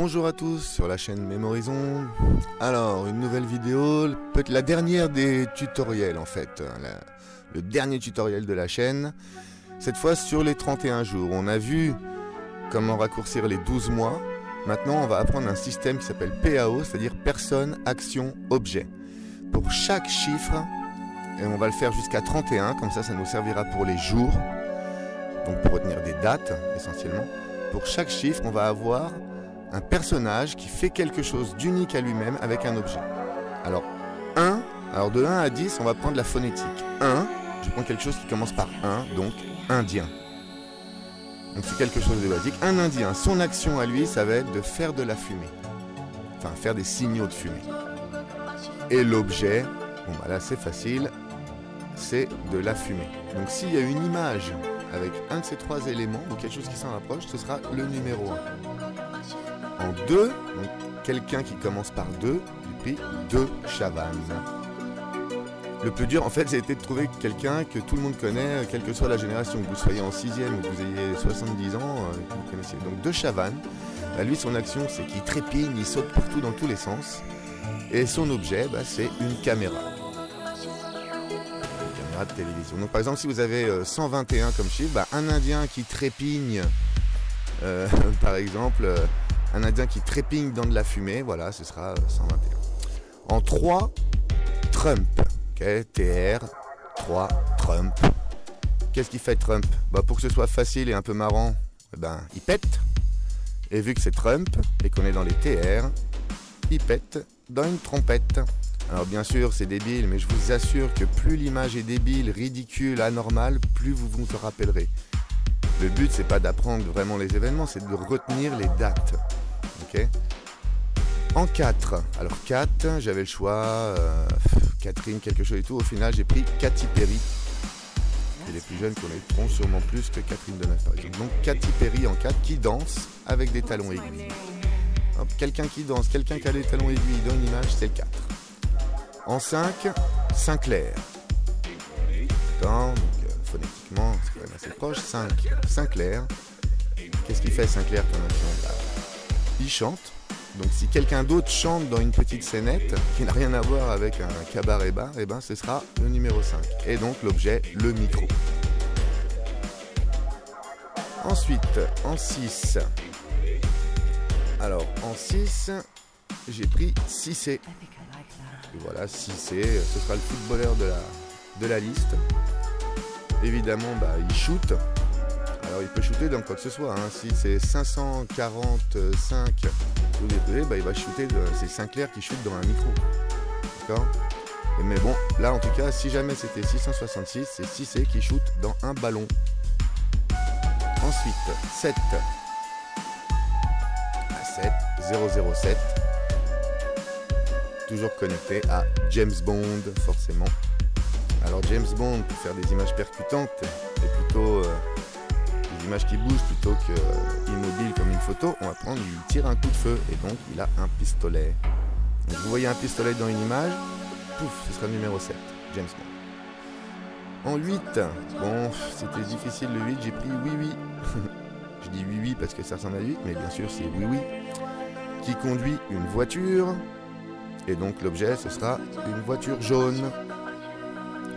Bonjour à tous sur la chaîne Mémorisons. Alors, une nouvelle vidéo, peut-être la dernière des tutoriels en fait. Le dernier tutoriel de la chaîne. Cette fois sur les 31 jours. On a vu comment raccourcir les 12 mois. Maintenant, on va apprendre un système qui s'appelle PAO, c'est-à-dire personne, action, objet. Pour chaque chiffre, et on va le faire jusqu'à 31, comme ça, ça nous servira pour les jours. Donc pour retenir des dates, essentiellement. Pour chaque chiffre, on va avoir un personnage qui fait quelque chose d'unique à lui-même avec un objet. Alors, 1, alors de 1 à 10, on va prendre la phonétique. 1, je prends quelque chose qui commence par 1, donc indien. Donc c'est quelque chose de basique. Un indien, son action à lui, ça va être de faire de la fumée. Enfin, faire des signaux de fumée. Et l'objet, bon bah là c'est facile, c'est de la fumée. Donc s'il y a une image avec un de ces trois éléments, ou quelque chose qui s'en rapproche, ce sera le numéro 1. En 2, quelqu'un qui commence par 2, j'ai pris 2 chavannes. Le plus dur, en fait, ça a été de trouver quelqu'un que tout le monde connaît, quelle que soit la génération, que vous soyez en 6e ou que vous ayez 70 ans, que vous connaissiez. Donc 2 chavannes. Bah, lui, son action, c'est qu'il trépigne, il saute partout dans tous les sens. Et son objet, bah, c'est une caméra. Une caméra de télévision. Donc par exemple, si vous avez 121 comme chiffre, bah, un Indien qui trépigne, par exemple... un indien qui trépigne dans de la fumée, voilà, ce sera 121. En 3, Trump. Ok, TR, 3, Trump. Qu'est-ce qu'il fait Trump? Bah, pour que ce soit facile et un peu marrant, eh ben, il pète. Et vu que c'est Trump et qu'on est dans les TR, il pète dans une trompette. Alors bien sûr, c'est débile, mais je vous assure que plus l'image est débile, ridicule, anormale, plus vous vous en rappellerez. Le but, c'est pas d'apprendre vraiment les événements, c'est de retenir les dates. Ok. En 4, alors 4, j'avais le choix, Catherine, quelque chose et tout. Au final, j'ai pris Katy Perry. Et les plus jeunes connaîtront sûrement plus que Catherine Deneuve, par exemple. Donc Katy Perry en 4, qui danse avec des talons aiguilles. Quelqu'un qui danse, quelqu'un qui a des talons aiguilles dans une image, c'est le 4. En 5, Sinclair. Attends, donc, phonétiquement, c'est quand même assez proche. 5, Sinclair. Qu'est-ce qu'il fait Sinclair comme action? Il chante. Donc si quelqu'un d'autre chante dans une petite scénette qui n'a rien à voir avec un cabaret-bar, eh ben ce sera le numéro 5. Et donc l'objet, le micro. Ensuite, en 6. Alors, en 6, j'ai pris 6C. Et voilà, 6C, ce sera le footballeur de la liste. Évidemment, bah, il shoot. Alors il peut shooter dans quoi que ce soit, hein. Si c'est 545, bah, il va shooter, c'est Sinclair qui shoot dans un micro. D'accord? Mais bon, là en tout cas, si jamais c'était 666, c'est 6C qui shoot dans un ballon. Ensuite, 7. 7, 007. Toujours connecté à James Bond, forcément. Alors James Bond, pour faire des images percutantes, et plutôt... des images qui bougent plutôt que immobile comme une photo, on va prendre, il tire un coup de feu et donc il a un pistolet. Donc vous voyez un pistolet dans une image, pouf, ce sera le numéro 7, James Bond. En 8, bon, c'était difficile le 8, j'ai pris Oui Oui. Je dis Oui Oui parce que ça ressemble à 8, mais bien sûr c'est Oui Oui. Qui conduit une voiture, et donc l'objet ce sera une voiture jaune.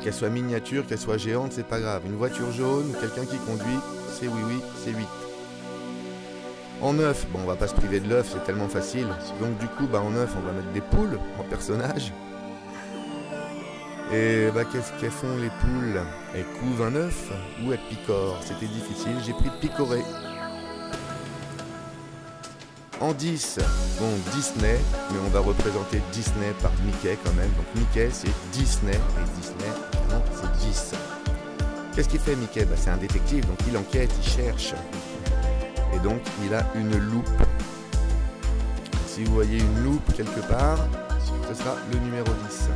Qu'elle soit miniature, qu'elle soit géante, c'est pas grave. Une voiture jaune, quelqu'un qui conduit, c'est Oui Oui, c'est 8. En 9, bon, on va pas se priver de l'œuf, c'est tellement facile. Donc du coup, bah, en 9, on va mettre des poules en personnage. Et bah, qu'est-ce qu'elles font les poules? Elles couvent un œuf ou elles picorent? C'était difficile, j'ai pris picorer. En 10, bon, Disney, mais on va représenter Disney par Mickey quand même. Donc Mickey, c'est Disney, et Disney, non, c'est 10. Qu'est-ce qu'il fait Mickey? Bah, c'est un détective, donc il enquête, il cherche. Et donc il a une loupe. Donc, si vous voyez une loupe quelque part, ce sera le numéro 10.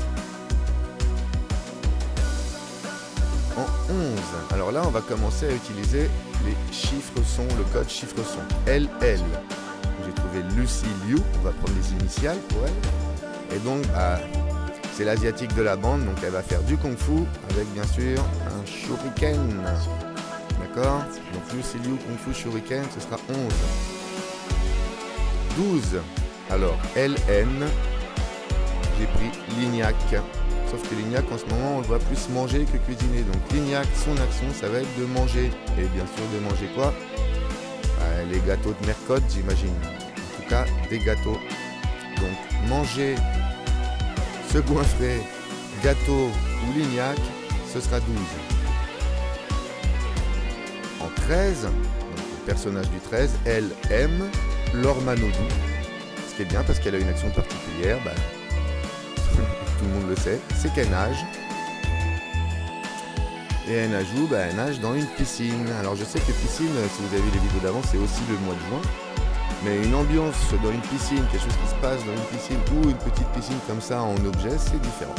En 11, alors là on va commencer à utiliser les chiffres son, le code chiffre son. LL. J'ai trouvé Lucy Liu, on va prendre les initiales pour elle. Et donc bah, c'est l'asiatique de la bande, donc elle va faire du kung-fu avec bien sûr un shuriken. D'accord? Donc Lucy Liu, kung-fu, shuriken, ce sera 11. 12. Alors, LN, j'ai pris Lignac. Sauf que Lignac, en ce moment, on le voit plus manger que cuisiner. Donc Lignac, son action, ça va être de manger. Et bien sûr, de manger quoi? Les gâteaux de Mercotte, j'imagine. En tout cas, des gâteaux. Donc, manger, se goinfrer, gâteau ou Lignac, ce sera 12. En 13, donc le personnage du 13, elle aime Lormanodou. Ce qui est bien parce qu'elle a une action particulière, bah, tout le monde le sait, c'est qu'elle nage. Et elle nage où? Bah, elle nage dans une piscine. Alors je sais que piscine, si vous avez vu les vidéos d'avant, c'est aussi le mois de juin. Mais une ambiance dans une piscine, quelque chose qui se passe dans une piscine ou une petite piscine comme ça en objet, c'est différent.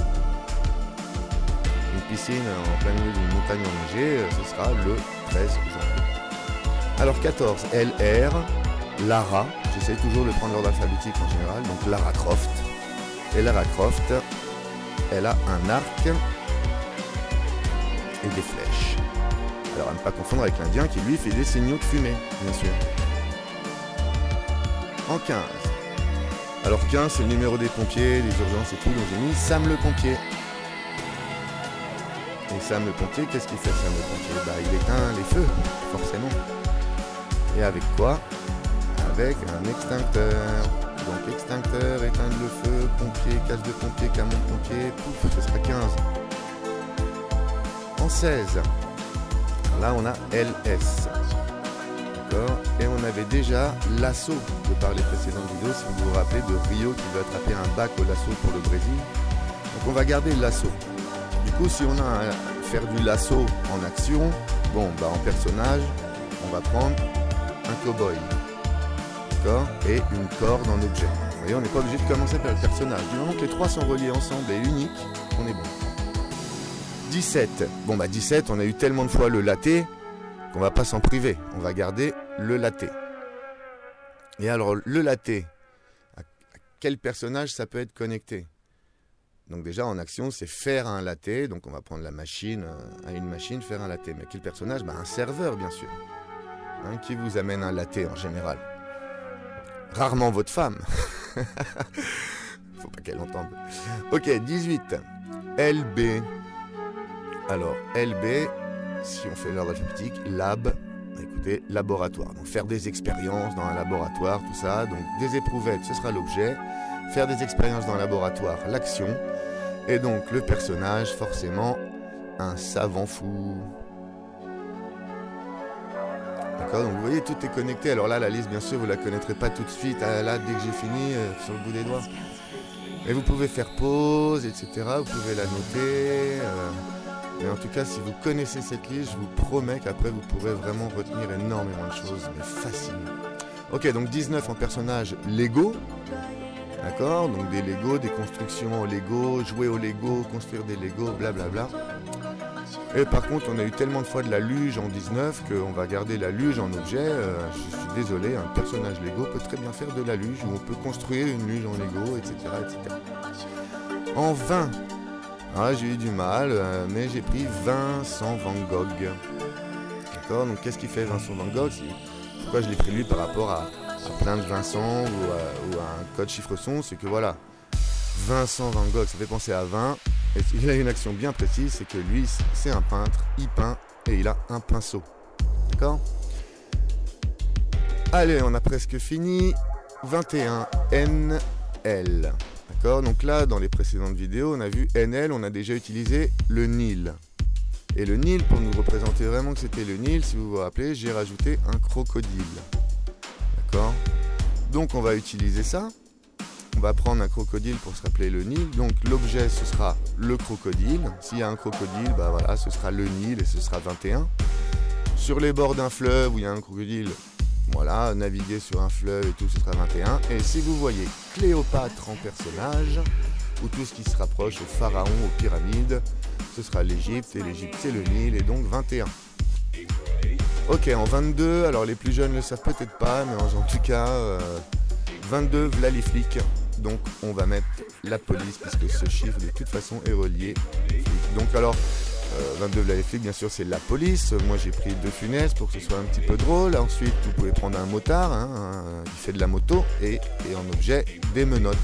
Une piscine en plein milieu d'une montagne enneigée, ce sera le 13 janvier. Alors 14, LR, Lara. J'essaie toujours de prendre l'ordre alphabétique en général. Donc Lara Croft. Et Lara Croft, elle a un arc et des flèches. Alors à ne pas confondre avec l'Indien qui lui fait des signaux de fumée, bien sûr. En 15. Alors 15, c'est le numéro des pompiers, des urgences et tout, donc j'ai mis Sam le pompier. Et Sam le pompier, qu'est-ce qu'il fait Sam le pompier? Bah il éteint les feux, forcément. Et avec quoi? Avec un extincteur. Donc extincteur, éteindre le feu, pompier, casse de pompier, camion de pompier, pouf, ce sera 15. En 16, là on a LS. D'accord. Et on avait déjà l'assaut de par les précédentes vidéos, si vous vous rappelez, de Rio qui veut attraper un bac au lasso pour le Brésil. Donc on va garder l'assaut. Du coup, si on a à faire du lasso en action, bon, bah en personnage, on va prendre un cow-boy. D'accord. Et une corde en objet. Vous voyez, on n'est pas obligé de commencer par le personnage. Du moment que les trois sont reliés ensemble et uniques, on est bon. 17. Bon bah 17, on a eu tellement de fois le latte qu'on va pas s'en priver. On va garder le latte. Et alors le latte, à quel personnage ça peut être connecté? Donc déjà en action, c'est faire un latte. Donc on va prendre la machine, à une machine, faire un latte. Mais quel personnage? Bah un serveur bien sûr. Hein, qui vous amène un latte en général? Rarement votre femme. Faut pas qu'elle entende. Ok, 18. LB. Alors, LB, si on fait l'ordre alphabétique, lab, écoutez, laboratoire. Donc, faire des expériences dans un laboratoire, tout ça. Donc, des éprouvettes, ce sera l'objet. Faire des expériences dans un laboratoire, l'action. Et donc, le personnage, forcément, un savant fou. D'accord, donc vous voyez, tout est connecté. Alors là, la liste, bien sûr, vous ne la connaîtrez pas tout de suite. Là, dès que j'ai fini, sur le bout des doigts. Mais vous pouvez faire pause, etc. Vous pouvez la noter. Mais en tout cas, si vous connaissez cette liste, je vous promets qu'après, vous pourrez vraiment retenir énormément de choses, mais facilement. Ok, donc 19 en personnage Lego. D'accord, donc des Lego, des constructions en Lego, jouer au Lego, construire des Lego, blablabla. Et par contre, on a eu tellement de fois de la luge en 19 qu'on va garder la luge en objet. Je suis désolé, un personnage Lego peut très bien faire de la luge, où on peut construire une luge en Lego, etc. etc. En 20, j'ai eu du mal, mais j'ai pris Vincent Van Gogh. D'accord, donc qu'est-ce qu'il fait Vincent Van Gogh? Pourquoi je l'ai pris lui par rapport à plein de Vincent ou à un code chiffre son? C'est que voilà, Vincent Van Gogh, ça fait penser à 20. Et il a une action bien précise, c'est que lui, c'est un peintre, il peint et il a un pinceau. D'accord? Allez, on a presque fini. 21, NL. D'accord? Donc là, dans les précédentes vidéos, on a vu NL, on a déjà utilisé le Nil. Et le Nil, pour nous représenter vraiment que c'était le Nil, si vous vous rappelez, j'ai rajouté un crocodile. D'accord? Donc on va utiliser ça. On va prendre un crocodile pour se rappeler le Nil. Donc l'objet, ce sera le crocodile. S'il y a un crocodile, bah voilà, ce sera le Nil et ce sera 21. Sur les bords d'un fleuve où il y a un crocodile, voilà, naviguer sur un fleuve et tout, ce sera 21. Et si vous voyez Cléopâtre en personnage, ou tout ce qui se rapproche au pharaon, aux pyramides, ce sera l'Égypte, et l'Égypte c'est le Nil, et donc 21. Ok, en 22, alors les plus jeunes ne le savent peut-être pas, mais en tout cas, 22, v'là les flics. Donc on va mettre la police, puisque ce chiffre de toute façon est relié. Donc alors, 22 V'là les flics, bien sûr, c'est la police. Moi, j'ai pris 2 funèses pour que ce soit un petit peu drôle. Ensuite, vous pouvez prendre un motard qui fait de la moto et en objet des menottes.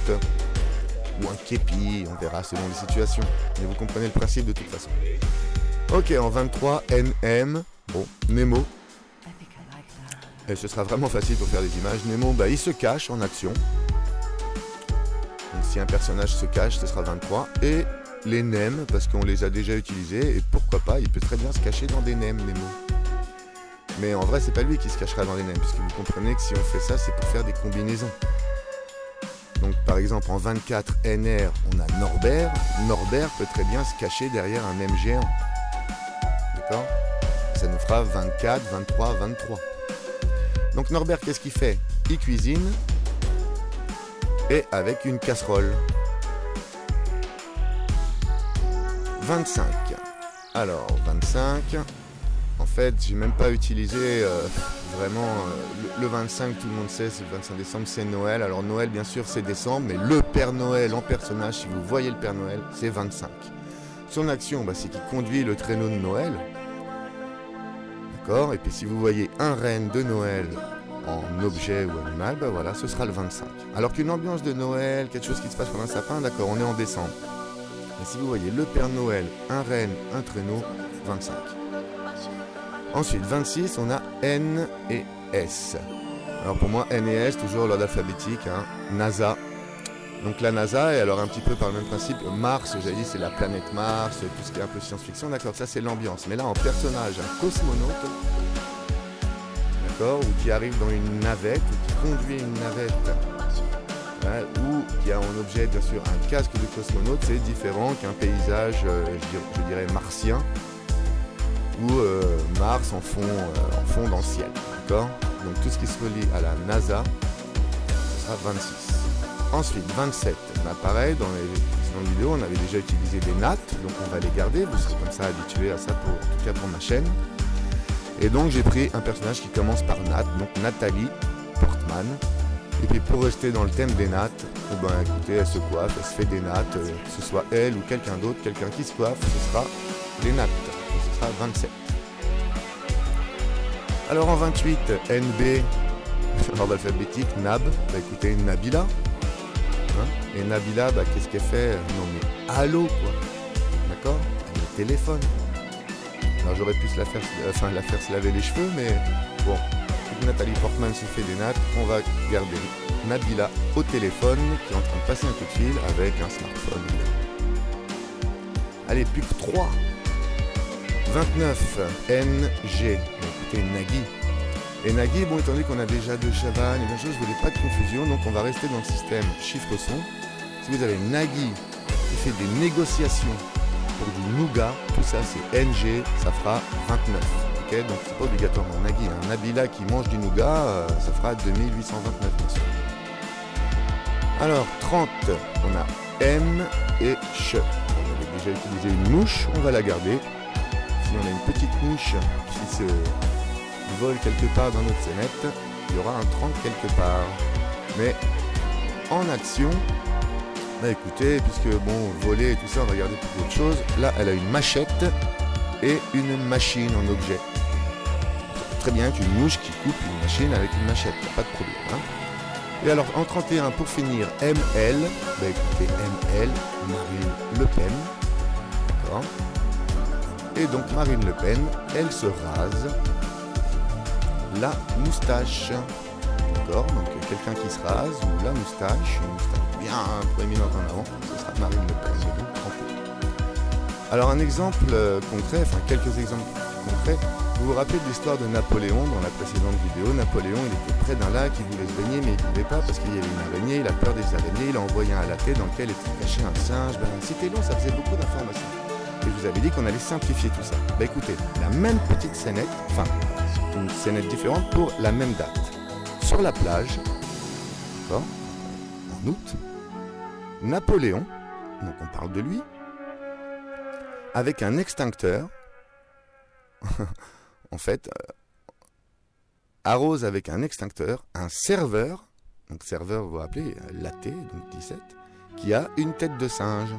Ou un képi, on verra selon les situations. Mais vous comprenez le principe de toute façon. Ok, en 23, NM, bon, Nemo. Et ce sera vraiment facile pour faire des images. Nemo, bah, il se cache en action. Donc si un personnage se cache, ce sera 23. Et les nems, parce qu'on les a déjà utilisés. Et pourquoi pas, il peut très bien se cacher dans des nems, Nemo. Mais en vrai, c'est pas lui qui se cachera dans les nems. Puisque vous comprenez que si on fait ça, c'est pour faire des combinaisons. Donc par exemple en 24 NR on a Norbert. Norbert peut très bien se cacher derrière un M géant. D'accord? Ça nous fera 24, 23, 23. Donc Norbert qu'est-ce qu'il fait? Il cuisine et avec une casserole. 25. Alors 25. En fait j'ai même pas utilisé vraiment le 25, tout le monde sait, c'est le 25 décembre, c'est Noël. Alors Noël bien sûr c'est décembre, mais le Père Noël en personnage, si vous voyez le Père Noël, c'est 25. Son action, bah, c'est qu'il conduit le traîneau de Noël. D'accord? Et puis si vous voyez un renne de Noël en objet ou animal, bah voilà, ce sera le 25. Alors qu'une ambiance de Noël, quelque chose qui se passe pendant un sapin, d'accord, on est en décembre. Et si vous voyez le Père Noël, un renne, un traîneau, 25. Ensuite, 26, on a N et S. Alors pour moi, N et S, toujours l'ordre alphabétique, NASA. Donc la NASA, et alors un petit peu par le même principe, Mars, j'avais dit, c'est la planète Mars, tout ce qui est un peu science-fiction, d'accord, ça c'est l'ambiance. Mais là, en personnage, un cosmonaute, d'accord, ou qui arrive dans une navette, ou qui conduit une navette, ou qui a en objet, bien sûr, un casque de cosmonaute, c'est différent qu'un paysage, je dirais, martien, ou Mars en fond dans le ciel, d'accord? Donc tout ce qui se relie à la NASA, ce sera 26. Ensuite, 27, bah, pareil, dans les précédentes vidéos, on avait déjà utilisé des nattes, donc on va les garder, vous serez comme ça habitués à ça, en tout cas pour ma chaîne. Et donc j'ai pris un personnage qui commence par Nat, donc Nathalie Portman. Et puis pour rester dans le thème des nattes, ben, écoutez, elle se coiffe, elle se fait des nattes, que ce soit elle ou quelqu'un d'autre, quelqu'un qui se coiffe, ce sera les nattes. Ce sera 27. Alors en 28, NB, ordre alphabétique, Nab, bah écoutez, Nabila. Et Nabila, bah, qu'est-ce qu'elle fait? Non mais allô quoi. D'accord? Elle est au téléphone. Alors j'aurais pu la faire se laver les cheveux, mais bon, Nathalie Portman se fait des nattes, on va garder Nabila au téléphone qui est en train de passer un coup de fil avec un smartphone. Allez, plus que 3. 29, NG, écoutez, Nagui. Et Nagui, bon, étant donné qu'on a déjà 2 Chavannes et plein de choses, je voulais pas de confusion, donc on va rester dans le système chiffre-son. Si vous avez Nagui qui fait des négociations pour du nougat, tout ça c'est NG, ça fera 29. Ok, donc c'est pas obligatoirement Nagui. Nabila qui mange du nougat, ça fera 2829 bien sûr. Alors 30, on a M et CH. On avait déjà utilisé une mouche, on va la garder. Si on a une petite mouche qui se vole quelque part dans notre scénette, il y aura un 30 quelque part. Mais en action, bah écoutez, puisque bon, voler et tout ça, on va regarder pour autre chose. Là, elle a une machette et une machine en objet. Très bien qu'une mouche qui coupe une machine avec une machette, pas de problème. Et alors, en 31, pour finir, ML, bah écoutez, ML, Marine Le Pen. D'accord. Et donc, Marine Le Pen, elle se rase la moustache. D'accord, donc quelqu'un qui se rase, ou la moustache, une moustache bien proéminente en avant, ce sera Marine Le Pen, et donc trempée. Alors un exemple concret, enfin quelques exemples concrets, vous vous rappelez de l'histoire de Napoléon dans la précédente vidéo. Napoléon, il était près d'un lac, il voulait se baigner, mais il ne pouvait pas parce qu'il y avait une araignée, il a peur des araignées, il a envoyé un latte dans lequel était caché un singe. Ben, c'était long, ça faisait beaucoup d'informations. Et je vous avais dit qu'on allait simplifier tout ça. Bah écoutez, la même petite scénette, enfin une scénette différente pour la même date. Sur la plage, d'accord, en août, Napoléon, donc on parle de lui, avec un extincteur, en fait, arrose avec un extincteur un serveur, donc serveur vous vous rappelez, latte, donc 17, qui a une tête de singe.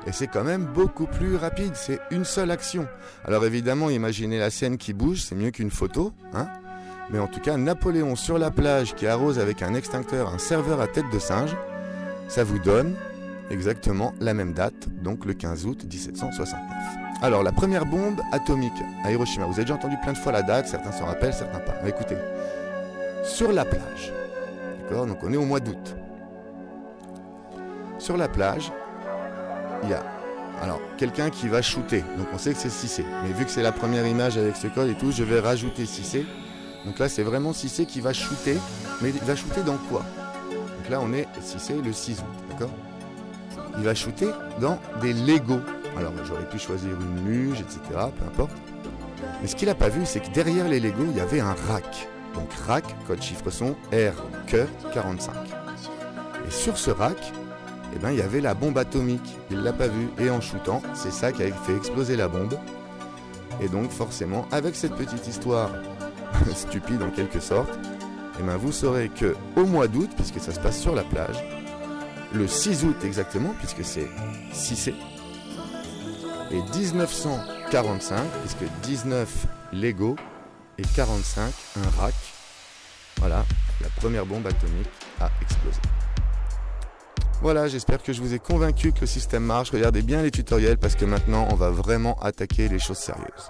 Et c'est quand même beaucoup plus rapide, c'est une seule action. Alors évidemment, imaginez la scène qui bouge, c'est mieux qu'une photo, hein. Mais en tout cas, Napoléon sur la plage qui arrose avec un extincteur un serveur à tête de singe, ça vous donne exactement la même date, donc le 15 août 1769. Alors, la première bombe atomique à Hiroshima, vous avez déjà entendu plein de fois la date, certains s'en rappellent, certains pas. Mais écoutez, sur la plage, d'accord, donc on est au mois d'août. Sur la plage, il y a alors quelqu'un qui va shooter, donc on sait que c'est Cissé. Mais vu que c'est la première image avec ce code et tout, je vais rajouter Cissé. Donc là, c'est vraiment Cissé qui va shooter, mais il va shooter dans quoi? Donc là, on est Cissé le 6 août, d'accord? Il va shooter dans des Legos. Alors j'aurais pu choisir une luge, etc., peu importe. Mais ce qu'il n'a pas vu, c'est que derrière les Legos, il y avait un rack. Donc rack, code chiffre son RQ45. Et sur ce rack, eh ben, il y avait la bombe atomique. Il ne l'a pas vu. Et en shootant, c'est ça qui a fait exploser la bombe. Et donc forcément, avec cette petite histoire stupide en quelque sorte, eh ben, vous saurez que au mois d'août, puisque ça se passe sur la plage, le 6 août exactement, puisque c'est Cissé, et 1945, puisque 19 Lego et 45 un rack, voilà, la première bombe atomique a explosé. Voilà, j'espère que je vous ai convaincu que le système marche. Regardez bien les tutoriels parce que maintenant on va vraiment attaquer les choses sérieuses.